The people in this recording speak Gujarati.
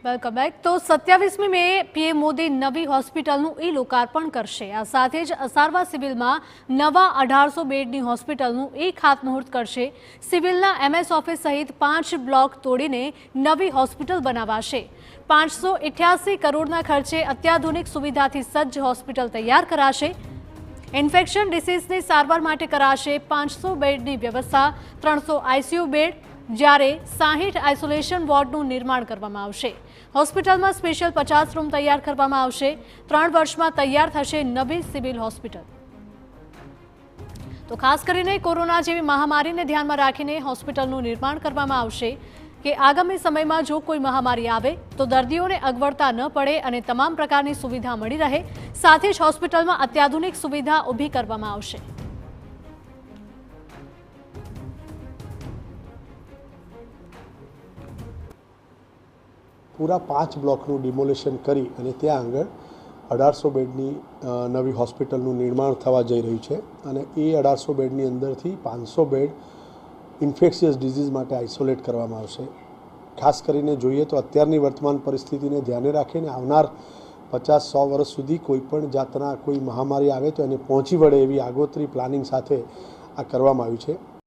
Welcome back. તો 27મી મે પીએમ મોદી નવી હોસ્પિટલનું લોકાર્પણ કરશે। આ સાથે જ અસારવા સિવિલમાં નવા 1800 બેડની હોસ્પિટલનું ખાતમુહૂર્ત કરશે। સિવિલના એમએસ ઓફિસ સહિત 5 બ્લોક તોડીને નવી હોસ્પિટલ બનાવાશે। 588 કરોડના ખર્ચે અત્યાધુનિક સુવિધાથી સજ્જ હોસ્પિટલ તૈયાર કરાશે। ઇન્ફેક્શન ડિસીઝની સારવાર માટે કરાશે 500 બેડની વ્યવસ્થા, 300 આઈસીયુ બેડ, જ્યારે 60 આઇસોલેશન વોર્ડનું નિર્માણ કરવામાં આવશે। હોસ્પિટલમાં સ્પેશિયલ 50 રૂમ તૈયાર કરવામાં આવશે। 3 વર્ષમાં તૈયાર થશે નવી સિવિલ હોસ્પિટલ। તો ખાસ કરીને કોરોના જેવી મહામારીને ધ્યાનમાં રાખીને હોસ્પિટલનું નિર્માણ કરવામાં આવશે કે આગામી સમયમાં જો કોઈ મહામારી આવે તો દર્દીઓને અગવડતા ન પડે અને તમામ પ્રકારની સુવિધા મળી રહે। સાથે જ હોસ્પિટલમાં અત્યાધુનિક સુવિધા ઊભી કરવામાં આવશે। पूरा 5 ब्लॉकનું ડિમોલેશન કરી અને ત્યાં આગળ 1800 બેડની નવી હોસ્પિટલનું નિર્માણ થવા જઈ રહ્યું છે અને એ 1800 બેડની અંદરથી 500 બેડ ઇન્ફેક્શિયસ ડિઝીઝ માટે આઇસોલેટ કરવામાં આવશે। ખાસ કરીને જોઈએ તો અત્યારની વર્તમાન પરિસ્થિતિને ધ્યાને રાખીને આવનાર 50-100 વર્ષ સુધી કોઈપણ જાતના કોઈ મહામારી આવે તો એને પહોંચી વળે એવી આગોતરી પ્લાનિંગ સાથે આ કરવામાં આવ્યું છે।